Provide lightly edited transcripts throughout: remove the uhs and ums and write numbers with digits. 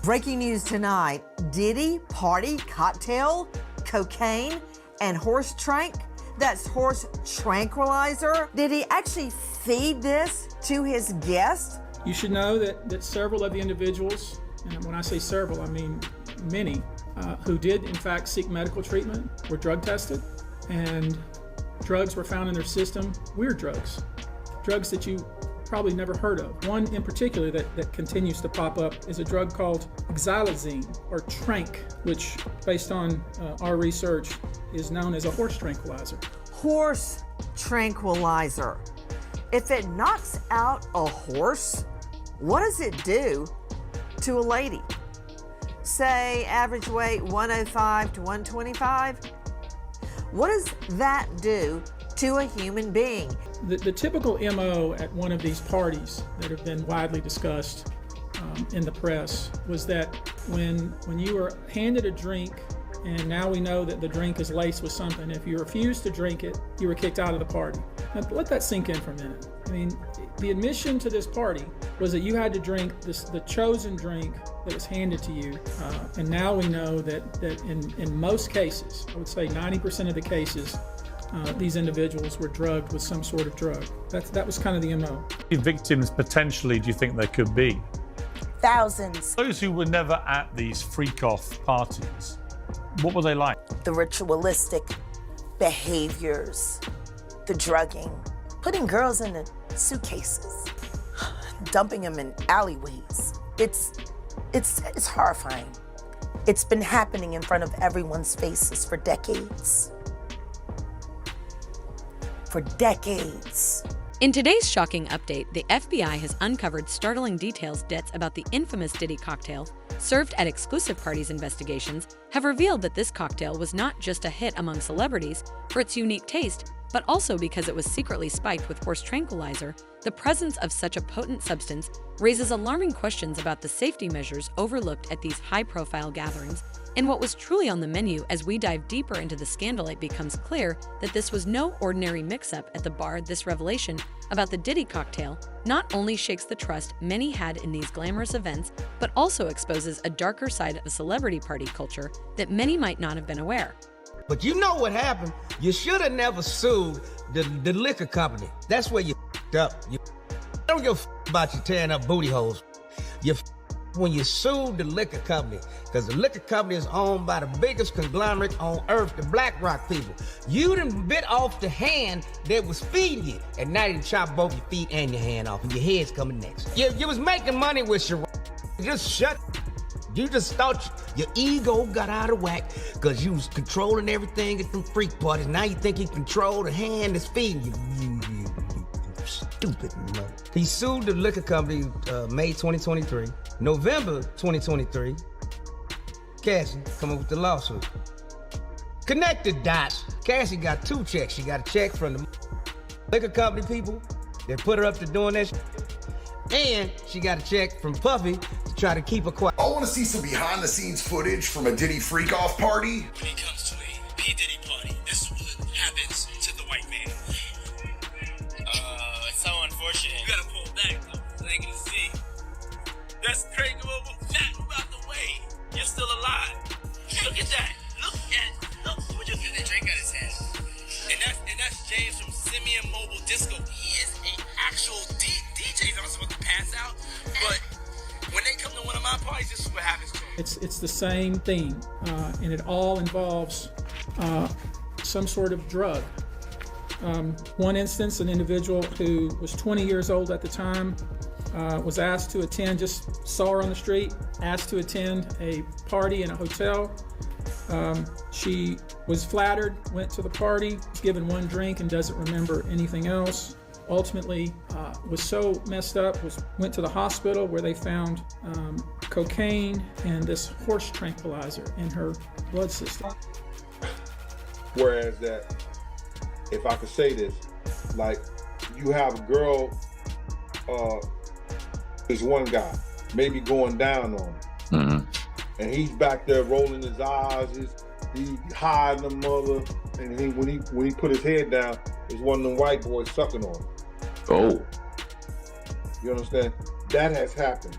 Breaking news tonight, Diddy party cocktail, cocaine, and horse that's horse tranquilizer. Did he actually feed this to his guests? You should know that several of the individuals, and when I say several, I mean many, who did in fact seek medical treatment were drug tested, and drugs were found in their system, weird drugs that you probably never heard of. One in particular that continues to pop up is a drug called xylazine, or trank, which based on our research is known as a horse tranquilizer. Horse tranquilizer. If it knocks out a horse, what does it do to a lady? Say average weight 105 to 125. What does that do to a human being? The typical MO at one of these parties that have been widely discussed in the press was that when you were handed a drink, and now we know that the drink is laced with something, if you refused to drink it, you were kicked out of the party. Now let that sink in for a minute. I mean, the admission to this party was that you had to drink the chosen drink that was handed to you, and now we know that in most cases, I would say 90% of the cases, these individuals were drugged with some sort of drug. That was kind of the MO. How many victims potentially do you think there could be? Thousands. Those who were never at these freak-off parties, what were they like? The ritualistic behaviors, the drugging, putting girls in the suitcases, dumping them in alleyways. It's horrifying. It's been happening in front of everyone's faces for decades. For decades. In today's shocking update, the FBI has uncovered startling details about the infamous Diddy cocktail. Served at exclusive parties investigations have revealed that this cocktail was not just a hit among celebrities for its unique taste, but also because it was secretly spiked with horse tranquilizer. The presence of such a potent substance raises alarming questions about the safety measures overlooked at these high-profile gatherings. In what was truly on the menu, as we dive deeper into the scandal, it becomes clear that this was no ordinary mix-up at the bar. This revelation about the Diddy cocktail not only shakes the trust many had in these glamorous events, but also exposes a darker side of celebrity party culture that many might not have been aware. But you know what happened? You should have never sued the liquor company. That's where you f***ed up. You don't give a f*** about you tearing up booty holes. You f*** when you sued the liquor company, because the liquor company is owned by the biggest conglomerate on earth, the BlackRock people. You done bit off the hand that was feeding you, and now you done chop both your feet and your hand off, and your head's coming next. You was making money with your just shut. You just thought your ego got out of whack because you was controlling everything at them freak parties. Now you think you control the hand that's feeding you. You stupid mother. He sued the liquor company May 2023. November 2023, Cassie come up with the lawsuit. Connect the dots. Cassie got two checks. She got a check from the liquor company people that put her up to doing that shit. And she got a check from Puffy to try to keep her quiet. I want to see some behind-the-scenes footage from a Diddy freak-off party. When it comes to a P. Diddy party, this is what happens to the white man. It's so unfortunate. You gotta pull back, though, so they can see. That's crazy. Move out the way. You're still alive. Look at that. Look. We just get the drink out of his hand. And that's James from Simeon Mobile Disco. He is an actual DJ. He's not supposed to pass out, but when they come to one of my parties, this is what happens to them. It's the same thing, and it all involves some sort of drug. One instance, an individual who was 20 years old at the time was asked to attend, just saw her on the street, asked to attend a party in a hotel. She was flattered, went to the party, was given one drink and doesn't remember anything else. Ultimately was so messed up, went to the hospital where they found cocaine and this horse tranquilizer in her blood system. Whereas that, if I could say this, like you have a girl, there's one guy maybe going down on him, and he's back there rolling his eyes, he's hiding the mother, and when he put his head down, there's one of them white boys sucking on him. Oh. You understand? That has happened.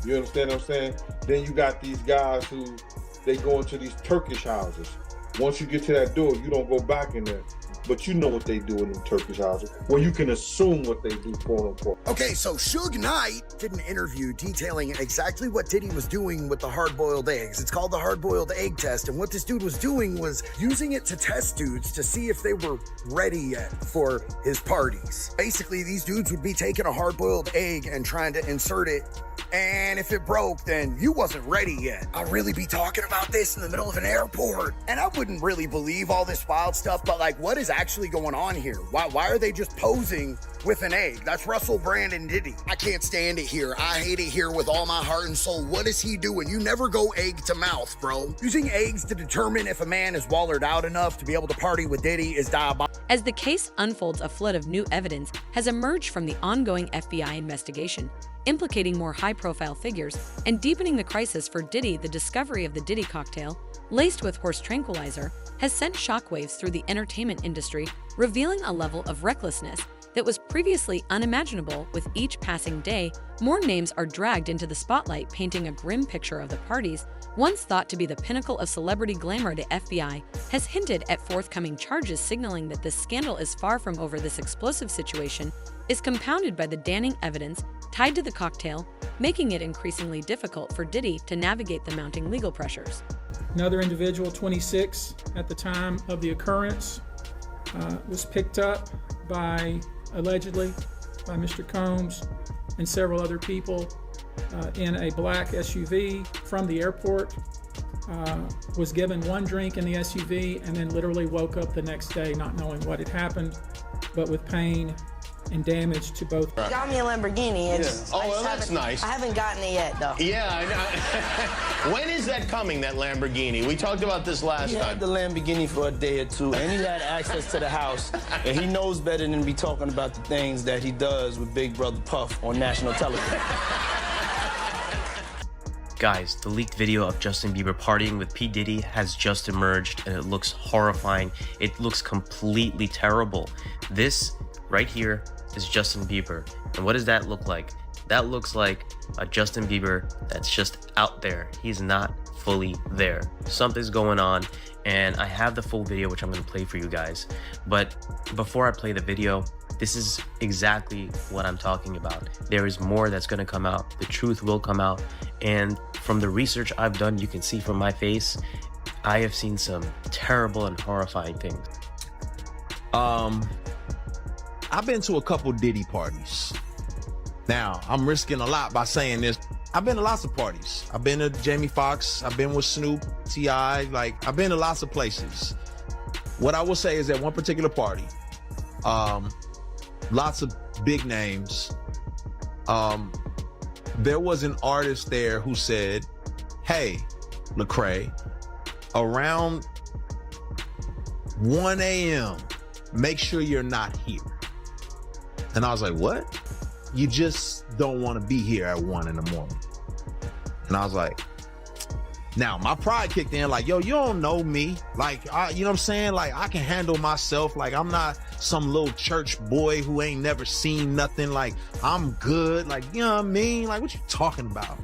You understand what I'm saying? Then you got these guys who, they go into these Turkish houses. Once you get to that door, you don't go back in there. But you know what they do in them Turkish houses. Well, you can assume what they do, quote unquote. Okay, so Suge Knight did an interview detailing exactly what Diddy was doing with the hard-boiled eggs. It's called the hard-boiled egg test, and what this dude was doing was using it to test dudes to see if they were ready yet for his parties. Basically, these dudes would be taking a hard-boiled egg and trying to insert it, and if it broke, then you wasn't ready yet. I'll really be talking about this in the middle of an airport. And I wouldn't really believe all this wild stuff, but like, what is actually going on here? Why are they just posing with an egg? That's Russell Brand and Diddy. I can't stand it here. I hate it here with all my heart and soul. What is he doing? You never go egg to mouth, bro. Using eggs to determine if a man is wallered out enough to be able to party with Diddy is diabolical. As the case unfolds, a flood of new evidence has emerged from the ongoing FBI investigation, implicating more high-profile figures and deepening the crisis for Diddy. The discovery of the Diddy cocktail, laced with horse tranquilizer, has sent shockwaves through the entertainment industry, revealing a level of recklessness that was previously unimaginable. With each passing day, more names are dragged into the spotlight, painting a grim picture of the parties once thought to be the pinnacle of celebrity glamour. The FBI has hinted at forthcoming charges, signaling that this scandal is far from over. This explosive situation is compounded by the damning evidence tied to the cocktail, making it increasingly difficult for Diddy to navigate the mounting legal pressures. Another individual, 26 at the time of the occurrence, was picked up allegedly by Mr. Combs and several other people in a black SUV from the airport, was given one drink in the SUV, and then literally woke up the next day not knowing what had happened, but with pain and damage to both. Got me a Lamborghini. And Oh, well, that's nice. I haven't gotten it yet, though. Yeah, I know. When is that coming, that Lamborghini? We talked about this last He time. had the Lamborghini for a day or two, and he had access to the house, and he knows better than to be talking about the things that he does with Big Brother Puff on national television. Guys, the leaked video of Justin Bieber partying with P. Diddy has just emerged, and it looks horrifying. It looks completely terrible. This right here is Justin Bieber. And what does that look like? That looks like a Justin Bieber that's just out there. He's not fully there. Something's going on, and I have the full video, which I'm going to play for you guys. But before I play the video, this is exactly what I'm talking about. There is more that's going to come out. The truth will come out. And from the research I've done, you can see from my face, I have seen some terrible and horrifying things. I've been to a couple Diddy parties. Now, I'm risking a lot by saying this. I've been to lots of parties. I've been to Jamie Foxx. I've been with Snoop, T.I. Like, I've been to lots of places. What I will say is that one particular party, lots of big names. There was an artist there who said, hey, Lecrae, around 1 a.m., make sure you're not here. And I was like, what? You just don't want to be here at 1 in the morning. And I was like, now my pride kicked in, like, yo, you don't know me. Like, you know what I'm saying? Like, I can handle myself. Like, I'm not some little church boy who ain't never seen nothing. Like, I'm good. Like, you know what I mean? Like, what you talking about?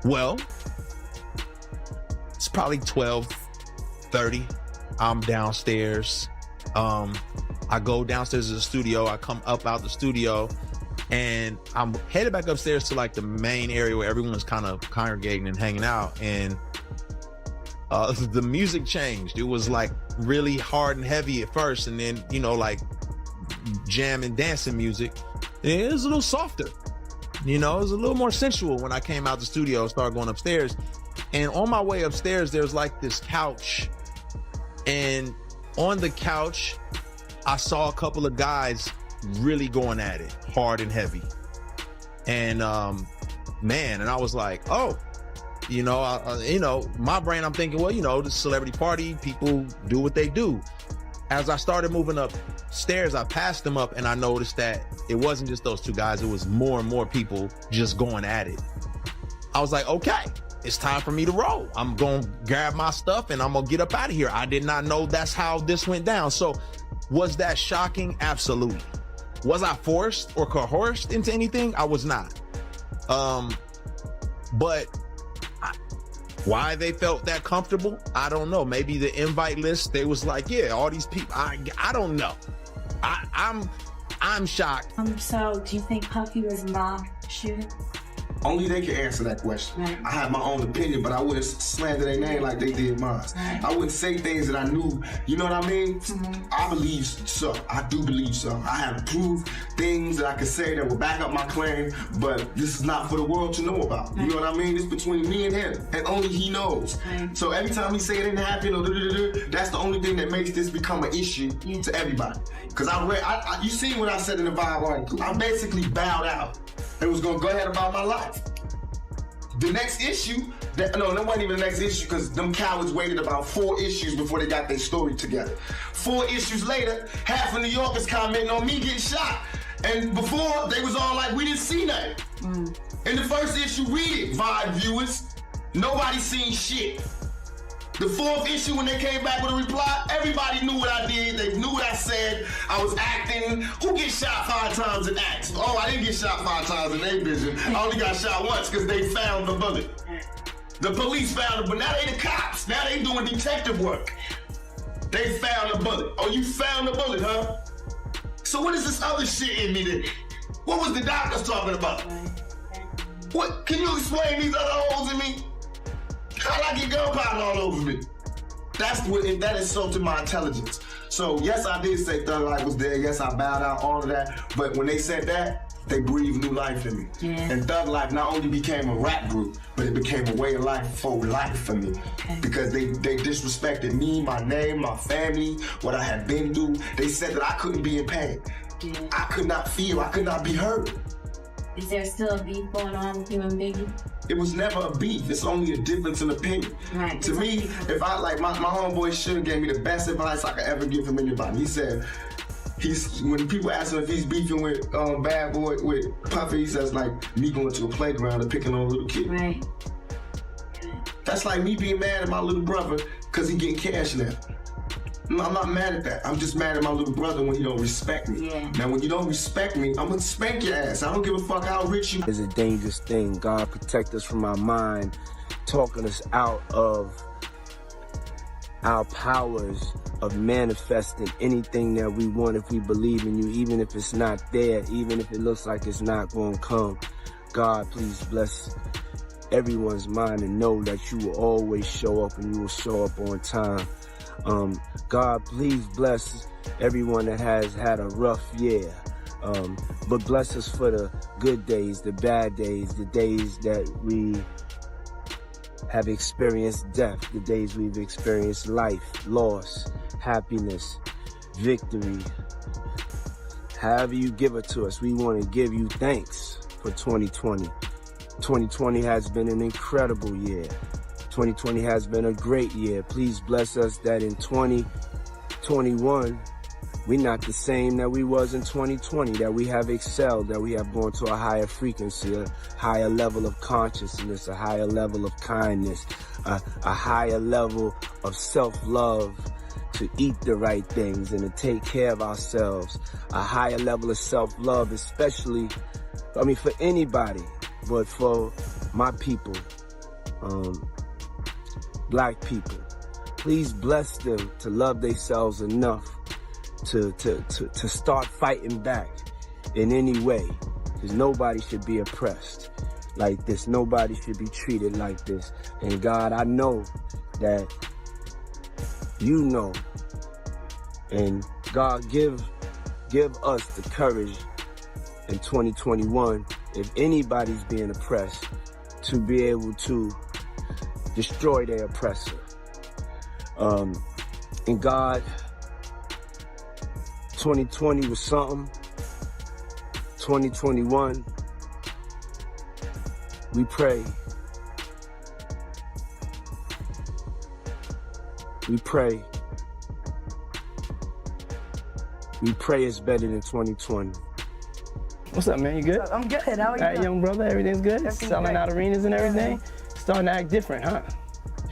Well, it's probably 12:30. I'm downstairs. I go downstairs to the studio. I come up out the studio, and I'm headed back upstairs to like the main area where everyone's kind of congregating and hanging out. And the music changed. It was like really hard and heavy at first, and then, you know, like jam and dancing music. And it was a little softer. You know, it was a little more sensual when I came out the studio and started going upstairs. And on my way upstairs, there's like this couch, and on the couch, I saw a couple of guys really going at it hard and heavy. And man, and I was like, oh, you know, my brain, I'm thinking, well, you know, the celebrity party, people do what they do. As I started moving upstairs, I passed them up, and I noticed that it wasn't just those two guys. It was more and more people just going at it. I was like, okay, it's time for me to roll. I'm going to grab my stuff and I'm going to get up out of here. I did not know that's how this went down. So was that shocking? Absolutely. Was I forced or coerced into anything? I was not. But why they felt that comfortable, I don't know. Maybe the invite list, they was like, yeah, all these people, I don't know. I'm shocked. So do you think Puffy was mom shooting? Only they can answer that question. Right. I have my own opinion, but I wouldn't slander their name like they did mine. Right. I wouldn't say things that I knew, you know what I mean? Mm-hmm. I believe so. I do believe so. I have proved things that I could say that will back up my claim, but this is not for the world to know about. Right. You know what I mean? It's between me and him, and only he knows. Right. So every time he say it didn't happen, or that's the only thing that makes this become an issue to everybody. Because you seen what I said in the Vibe article. I basically bowed out. It was gonna go ahead about my life. The next issue, that wasn't even the next issue because them cowards waited about 4 issues before they got their story together. 4 issues later, half of New York is commenting on me getting shot. And before, they was all like, we didn't see nothing. In the first issue, read it, Vibe viewers. Nobody seen shit. The 4th issue, when they came back with a reply, everybody knew what I did. They knew what I said. I was acting. Who gets shot 5 times in acts? Oh, I didn't get shot 5 times in A vision. I only got shot once because they found the bullet. The police found it, but now they the cops. Now they doing detective work. They found the bullet. Oh, you found the bullet, huh? So what is this other shit in me then? What was the doctors talking about? What? Can you explain these other holes in me? How'd I get gunpowder all over me? That insulted my intelligence. So yes, I did say Thug Life was there. Yes, I bowed out, all of that. But when they said that, they breathed new life in me. Yeah. And Thug Life not only became a rap group, but it became a way of life for life for me. Okay. Because they disrespected me, my name, my family, what I had been through. They said that I couldn't be in pain. Yeah. I could not feel, I could not be heard. Is there still a beef going on with you and Biggie? It was never a beef. It's only a difference in opinion. Right. To me, if I like my homeboy should have gave me the best advice I could ever give from anybody. He said when people ask him if he's beefing with Bad Boy with Puffy, he says like me going to a playground and picking on a little kid. Right. That's like me being mad at my little brother because he getting cash now. No, I'm not mad at that. I'm just mad at my little brother when he don't respect me. Yeah. Now, when you don't respect me, I'm gonna spank your ass. I don't give a fuck how rich you. It's a dangerous thing. God protect us from our mind, talking us out of our powers of manifesting anything that we want if we believe in you, even if it's not there, even if it looks like it's not gonna come. God, please bless everyone's mind and know that you will always show up and you will show up on time. God, please bless everyone that has had a rough year. But bless us for the good days, the bad days, the days that we have experienced death, the days we've experienced life, loss, happiness, victory. However you give it to us, we want to give you thanks for 2020. 2020 has been an incredible year. 2020 has been a great year. Please bless us that in 2021, we're not the same that we was in 2020, that we have excelled, that we have gone to a higher frequency, a higher level of consciousness, a higher level of kindness, a higher level of self-love, to eat the right things and to take care of ourselves, a higher level of self-love, especially, for anybody, but for my people, Black people. Please bless them to love themselves enough to start fighting back in any way. Because nobody should be oppressed like this. Nobody should be treated like this. And God, I know that you know. And God, give us the courage in 2021, if anybody's being oppressed, to be able to destroy their oppressor. And God, 2020 was something. 2021, we pray. We pray. We pray it's better than 2020. What's up, man? You good? I'm good. How are you? All right, young brother, everything's good? Everything's Selling great. out arenas and everything? Starting to act different, huh?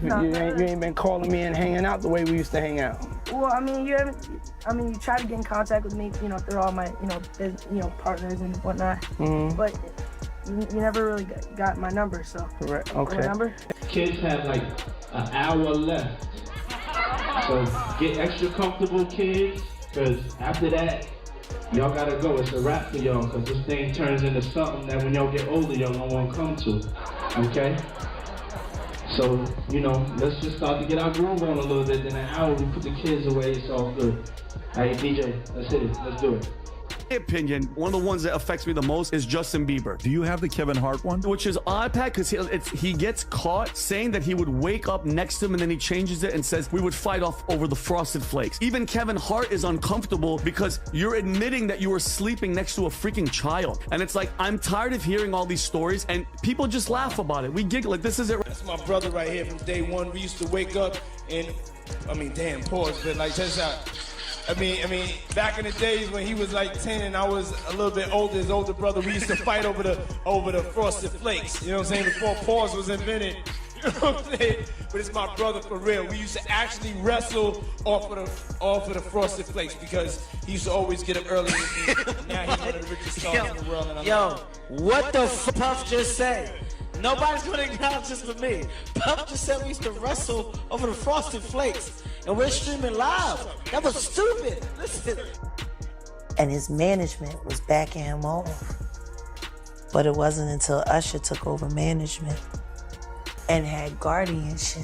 No, you ain't been calling me and hanging out the way we used to hang out. Well, you try to get in contact with me, through all my, partners and whatnot. Mm-hmm. But you never really got my number, so. Right, My okay. number? Kids have like an hour left. So get extra comfortable, kids, because after that, y'all gotta go. It's a wrap for y'all, because this thing turns into something that when y'all get older, y'all don't want to come to. Okay? So, you know, let's just start to get our groove on a little bit. Then an hour, we put the kids away, it's all good. All right, DJ, let's hit it. Let's do it. My opinion, one of the ones that affects me the most is Justin Bieber. Do you have the Kevin Hart one? Which is odd, Pat, because he gets caught saying that he would wake up next to him and then he changes it and says we would fight off over the Frosted Flakes. Even Kevin Hart is uncomfortable because you're admitting that you were sleeping next to a freaking child. And it's like, I'm tired of hearing all these stories and people just laugh about it. We giggle like this is it. That's my brother right here from day one. We used to wake up and, I mean, damn, pause, but like, check this out. I mean, back in the days when he was like 10 and I was a little bit older, his older brother, we used to fight over the Frosted Flakes. You know what I'm saying? Before pause was invented. You know what I'm saying? But it's my brother for real. We used to actually wrestle off of the Frosted Flakes because he used to always get up early with me. Now he's one of the richest stars in the world. And What the Puff just say? Nobody's gonna acknowledge this for me. Puff just said we used to wrestle over the Frosted Flakes, and we're streaming live. That was stupid. Listen. And his management was backing him off. But it wasn't until Usher took over management and had guardianship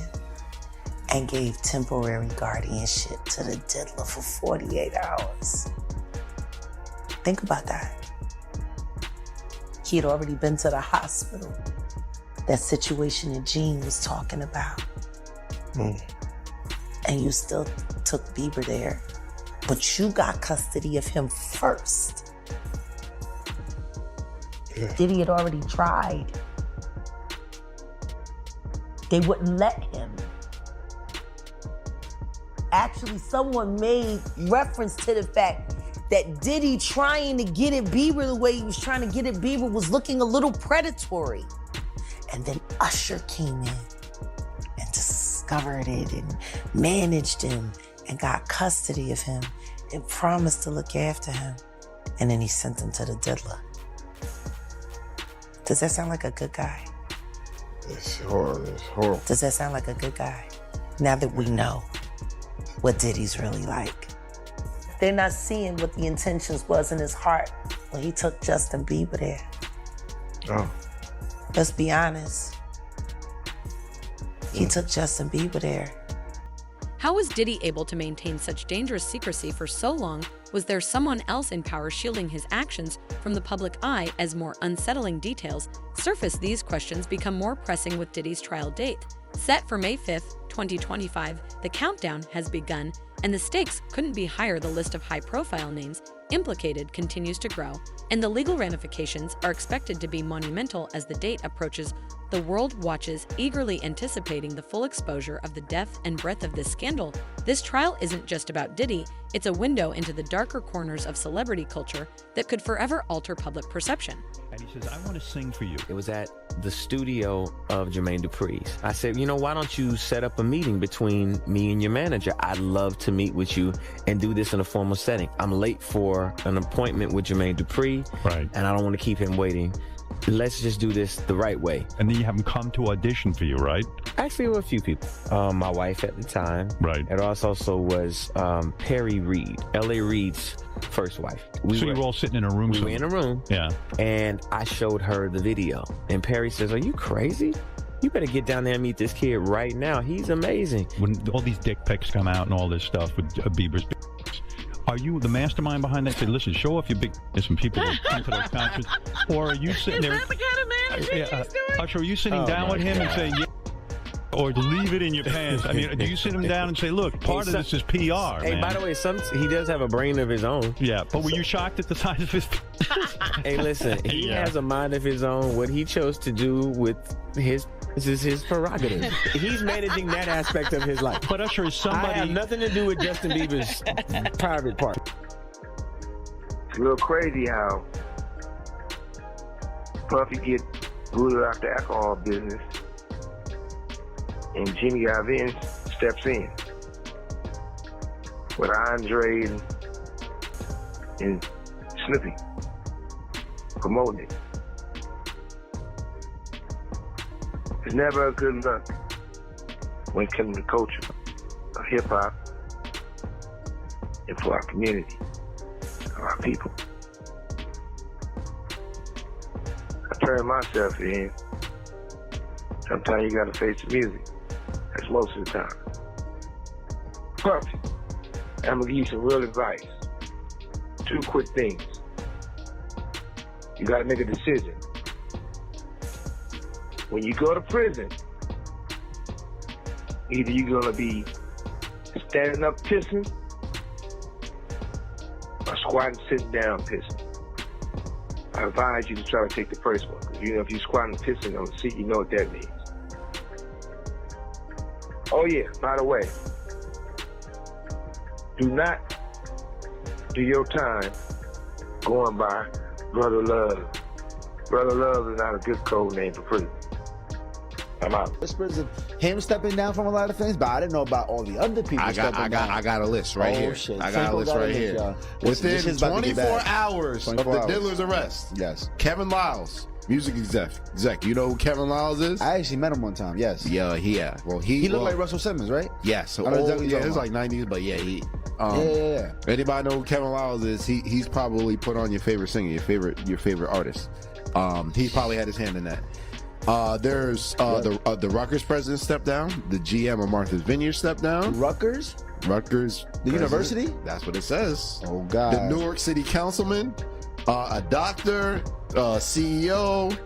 and gave temporary guardianship to the diddler for 48 hours. Think about that. He had already been to the hospital. That situation that Gene was talking about. And you still took Bieber there, but you got custody of him first. Diddy had already tried. They wouldn't let him. Actually, someone made reference to the fact that Diddy trying to get at Bieber the way he was trying to get at Bieber was looking a little predatory. And then Usher came in and discovered it and managed him and got custody of him and promised to look after him. And then he sent him to the diddler. Does that sound like a good guy? It's horrible. It's horrible. Does that sound like a good guy? Now that we know what Diddy's really like. They're not seeing what the intentions was in his heart when he took Justin Bieber there. Oh. Let's be honest. He took Justin Bieber there. How was Diddy able to maintain such dangerous secrecy for so long? Was there someone else in power shielding his actions from the public eye as more unsettling details surface? These questions become more pressing with Diddy's trial date. Set for May 5th, 2025, the countdown has begun, and the stakes couldn't be higher. The list of high-profile names implicated continues to grow, and the legal ramifications are expected to be monumental as the date approaches. The world watches, eagerly anticipating the full exposure of the depth and breadth of this scandal. This trial isn't just about Diddy, it's a window into the darker corners of celebrity culture that could forever alter public perception. And he says, I want to sing for you. It was at the studio of Jermaine Dupri's. I said, you know, why don't you set up a meeting between me and your manager? I'd love to meet with you and do this in a formal setting. I'm late for an appointment with Jermaine Dupri, right? And I don't want to keep him waiting. Let's just do this the right way. And then you have him come to audition for you, right? Actually, there were a few people. My wife at the time. Right. It also was Perry Reed, L.A. Reid's first wife. So you were all sitting in a room? We were in a room. Yeah. And I showed her the video. And Perry says, are you crazy? You better get down there and meet this kid right now. He's amazing. When all these dick pics come out and all this stuff with Bieber's, are you the mastermind behind that? Say, listen, show off your big. There's some people that come to those concerts, or are you sitting there? Is that the kind of manager he's doing? Usher, are you sitting down with him and saying, yeah, or to leave it in your pants? I mean, do you sit him down and say, look, part of this is PR, Hey, man. by the way, he does have a brain of his own. Yeah, but were you shocked at the size of his? Hey, listen, he has a mind of his own. What he chose to do with this is his prerogative. He's managing that aspect of his life. But Usher is somebody. I have nothing to do with Justin Bieber's private part. It's a little crazy how Puffy get booted out the alcohol business and Jimmy Iovine steps in with Andre and Snoopy promoting it. It's never a good look when killing the culture of hip-hop and for our community, our people. I turn myself in. Sometimes you gotta face the music. That's most of the time. Puffy, I'm gonna give you some real advice. 2 quick things. You gotta make a decision. When you go to prison, either you're gonna be standing up pissing or squatting, sitting down pissing. I advise you to try to take the first one, because if you're squatting, pissing on the seat, you know what that means. Oh yeah, by the way, do not do your time going by Brother Love. Brother Love is not a good code name for prison. I'm out. Whispers of him stepping down from a lot of things, but I didn't know about all the other people stepping down. I got a list right here. Shit. I got a list right here. Y'all. Within This is about to get 24 bad. hours 24 of the hours. Diddler's arrest, Yes. Kevin Lyles, music exec. You know who Kevin Lyles is? I actually met him one time. Yes. Yeah. Well, He looked like Russell Simmons, right? Yes. So I know exactly yeah, what it was you're like talking 90s, but yeah, he. Yeah. Anybody know who Kevin Lyles is? He's probably put on your favorite singer, your favorite artist. He probably had his hand in that. There's the Rutgers president stepped down. The GM of Martha's Vineyard stepped down. Rutgers, the president? University. That's what it says. Oh God. The Newark City Councilman, a doctor, CEO,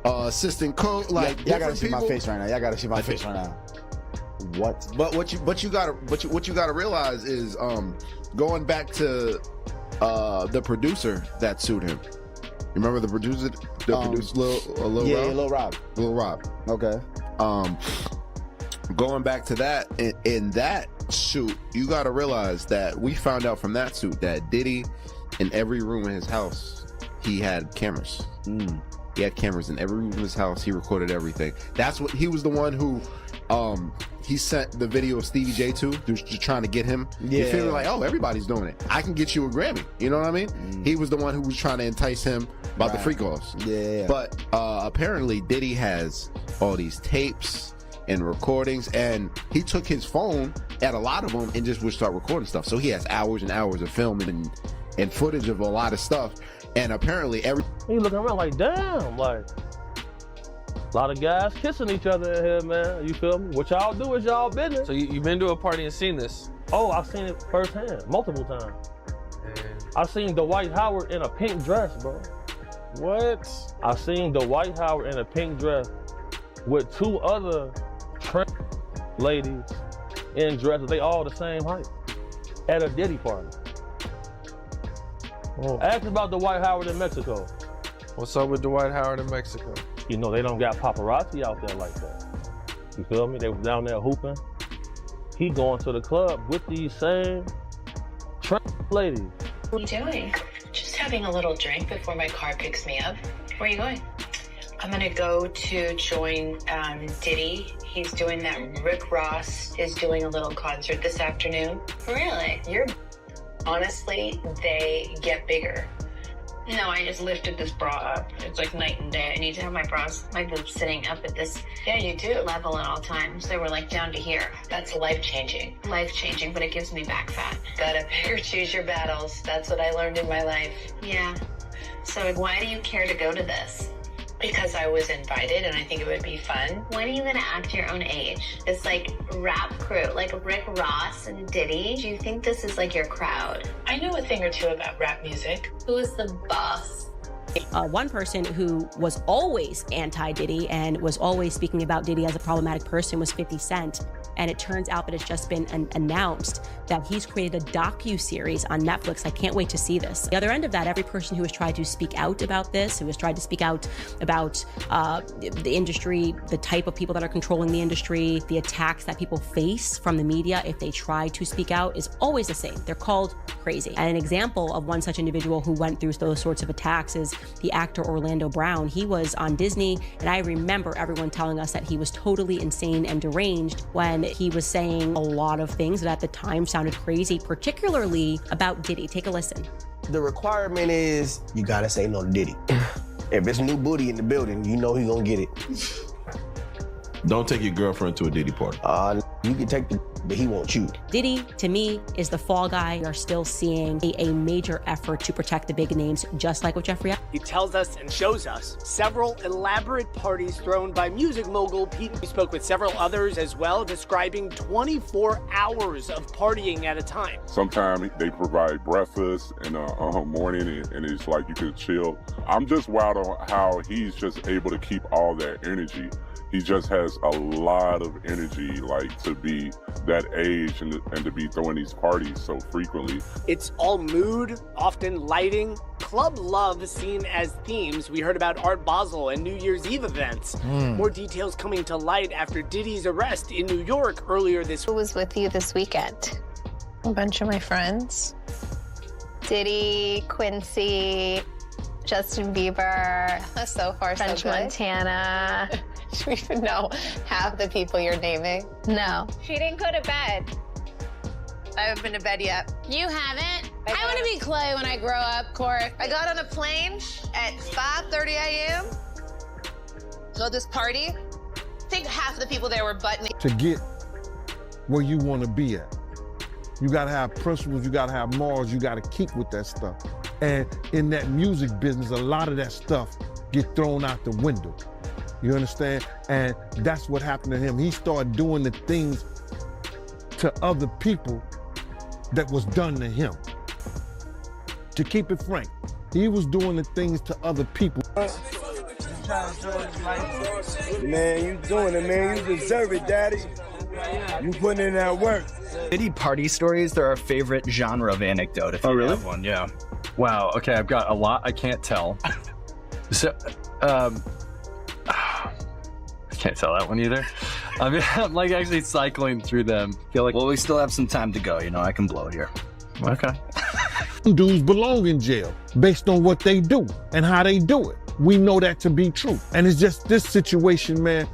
assistant coach. Like y'all gotta different see my people. face right now. Y'all gotta see my face right now. What? But what you gotta realize is going back to the producer that sued him. You remember the producer? Lil Rob. Lil Rob. Okay. Going back to that, in that suit, you got to realize that we found out from that suit that Diddy, in every room in his house, he had cameras. He had cameras in every room in his house. He recorded everything. That's what he was the one who he sent the video of Stevie J to, just trying to get him. You feeling like, oh, everybody's doing it. I can get you a Grammy. You know what I mean? He was the one who was trying to entice him about the free calls. Yeah. But apparently Diddy has all these tapes and recordings, and he took his phone at a lot of them and just would start recording stuff. So he has hours and hours of filming and footage of a lot of stuff. And apparently he looking around like, damn, like a lot of guys kissing each other in here, man. You feel me? What y'all do is y'all business. So you've been to a party and seen this? Oh, I've seen it firsthand, multiple times. I've seen Dwight Howard in a pink dress, bro. What? I've seen Dwight Howard in a pink dress with 2 other ladies in dresses. They all the same height at a Diddy party. Ask about Dwight Howard in Mexico. What's up with Dwight Howard in Mexico? You know, they don't got paparazzi out there like that. You feel me? They was down there hooping. He going to the club with these same ladies. What are you doing? Just having a little drink before my car picks me up. Where are you going? I'm gonna go to join Diddy. He's doing that. Rick Ross is doing a little concert this afternoon. Really? Honestly, they get bigger. No, I just lifted this bra up. It's like night and day. I need to have my bras, my boobs sitting up at this you do level at all times. They were like down to here. That's life-changing. Life-changing, but it gives me back fat. Gotta pick or choose your battles. That's what I learned in my life. Yeah. So why do you care to go to this? Because I was invited and I think it would be fun. When are you gonna act your own age? It's like rap crew, like Rick Ross and Diddy. Do you think this is like your crowd? I know a thing or two about rap music. Who is the boss? One person who was always anti-Diddy and was always speaking about Diddy as a problematic person was 50 Cent. And it turns out that it's just been announced that he's created a docu-series on Netflix. I can't wait to see this. The other end of that, every person who has tried to speak out about this, who has tried to speak out about the industry, the type of people that are controlling the industry, the attacks that people face from the media if they try to speak out, is always the same. They're called crazy. And an example of one such individual who went through those sorts of attacks is the actor Orlando Brown. He was on Disney, and I remember everyone telling us that he was totally insane and deranged when he was saying a lot of things that at the time sounded crazy, particularly about Diddy. Take a listen. The requirement is you gotta say no to Diddy. If it's new booty in the building, you know he gonna get it. Don't take your girlfriend to a Diddy party. You can take the, but he wants you. Diddy, to me, is the fall guy. We are still seeing a major effort to protect the big names, just like with Jeffrey. He tells us and shows us several elaborate parties thrown by music mogul Pete. We spoke with several others as well, describing 24 hours of partying at a time. Sometimes they provide breakfast in the morning, and it's like you could chill. I'm just wild on how he's just able to keep all that energy. He just has a lot of energy, like, to be that age and to be throwing these parties so frequently. It's all mood, often lighting, club love seen as themes. We heard about Art Basel and New Year's Eve events. More details coming to light after Diddy's arrest in New York earlier this week. Who was with you this weekend? A bunch of my friends. Diddy, Quincy, Justin Bieber, so far French so Montana. Do we even know half the people you're naming? No. She didn't go to bed. I haven't been to bed yet. You haven't? I want to be Clay when I grow up, Court. I got on a plane at 5:30 a.m. Go to this party. I think half the people there were butt naked. To get where you want to be at, you got to have principles, you got to have morals, you got to keep with that stuff. And in that music business, a lot of that stuff get thrown out the window. You understand? And that's what happened to him. He started doing the things to other people that was done to him. To keep it frank, he was doing the things to other people. Man, you doing it, man. You deserve it, Daddy. You putting in that work. Diddy party stories, they're our favorite genre of anecdote, if you have one, yeah. Wow, okay, I've got a lot I can't tell. So, I can't tell that one either. I mean, I'm like actually cycling through them. Feel like, well, we still have some time to go, you know, I can blow here. Okay. Dudes belong in jail based on what they do and how they do it. We know that to be true. And it's just this situation, man,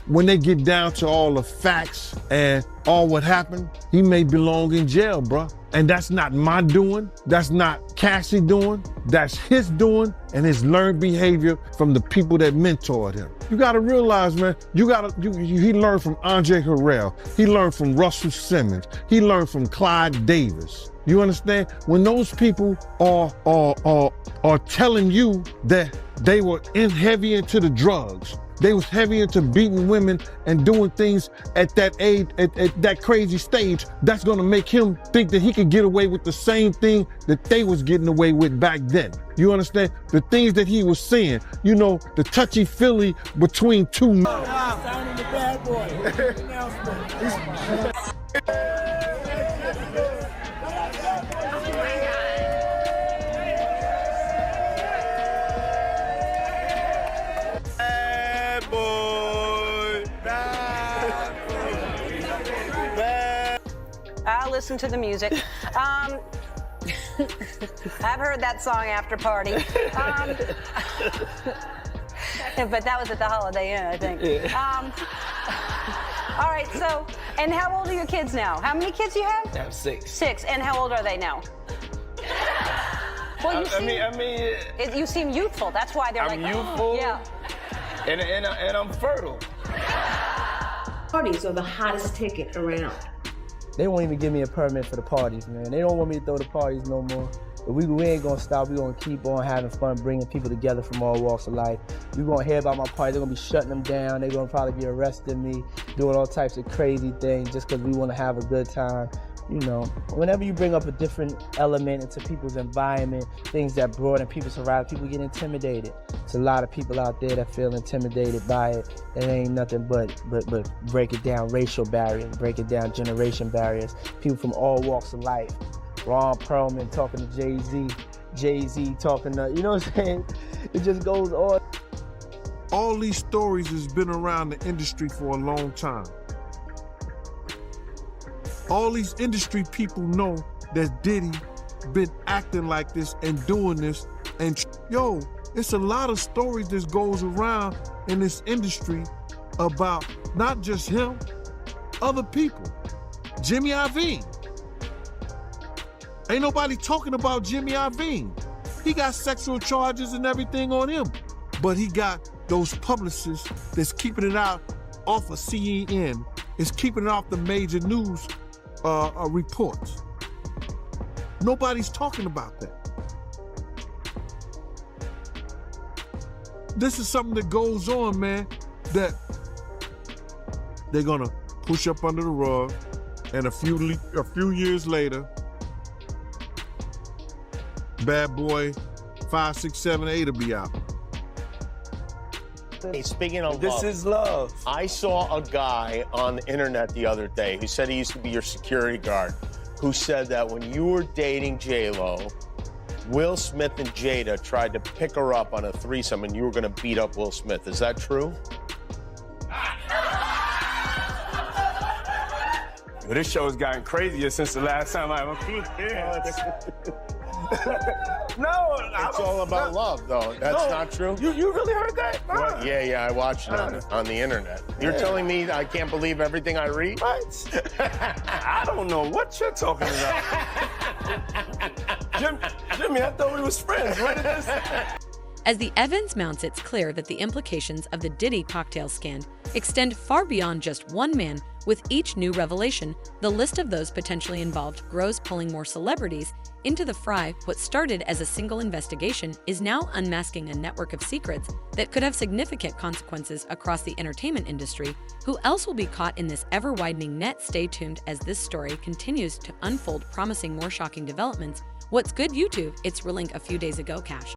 when they get down to all the facts and all what happened, he may belong in jail, bruh. And that's not my doing. That's not Cassie doing. That's his doing and his learned behavior from the people that mentored him. You gotta realize, man, he learned from Andre Harrell. He learned from Russell Simmons. He learned from Clyde Davis. You understand? When those people are telling you that they were heavy into the drugs, they was heavy into beating women and doing things at that age, at that crazy stage, that's gonna make him think that he could get away with the same thing that they was getting away with back then. You understand? The things that he was saying, you know, the touchy-feely between two men. Signing the bad boy. I listen to the music. I've heard that song after party. But that was at the Holiday Inn, I think. All right, so, and how old are your kids now? How many kids do you have? I have 6. 6, and how old are they now? Well, you seem youthful. That's why they're I'm youthful. Yeah. And I'm fertile. Parties are the hottest ticket around. They won't even give me a permit for the parties, man. They don't want me to throw the parties no more. But we ain't gonna stop. We gonna keep on having fun, bringing people together from all walks of life. You gonna hear about my party, they're gonna be shutting them down. They're gonna probably be arresting me, doing all types of crazy things just because we wanna have a good time. You know, whenever you bring up a different element into people's environment, things that broaden people's horizon, people get intimidated. There's a lot of people out there that feel intimidated by it. It ain't nothing but break it down racial barriers, break it down generation barriers. People from all walks of life. Ron Perlman talking to Jay-Z, Jay-Z talking to, you know what I'm saying? It just goes on. All these stories has been around the industry for a long time. All these industry people know that Diddy been acting like this and doing this. And yo, it's a lot of stories that goes around in this industry about not just him, other people. Jimmy Iovine. Ain't nobody talking about Jimmy Iovine. He got sexual charges and everything on him. But he got those publicists that's keeping it out off of CNN. It's keeping it off the major news reports. Nobody's talking about that. This is something that goes on, man, that they're gonna push up under the rug, and a few years later, Bad Boy 5, 6, 7, 8 will be out. Hey, speaking of This love, is love. I saw a guy on the internet the other day who said he used to be your security guard, who said that when you were dating J-Lo, Will Smith and Jada tried to pick her up on a threesome and you were going to beat up Will Smith. Is that true? Well, this show has gotten crazier since the last time I ever flew here. No, It's all about love, though. That's not true? You really heard that? Well, yeah, I watched it on the internet. You're telling me I can't believe everything I read? What? I don't know what you're talking about. Jimmy, I thought we was friends. What is this? As the evidence mounts, it's clear that the implications of the Diddy cocktail scandal extend far beyond just one man. With each new revelation, the list of those potentially involved grows, pulling more celebrities into the fry. What started as a single investigation is now unmasking a network of secrets that could have significant consequences across the entertainment industry. Who else will be caught in this ever-widening net? Stay tuned as this story continues to unfold, promising more shocking developments. What's good, YouTube? It's Relink a few days ago, Cash.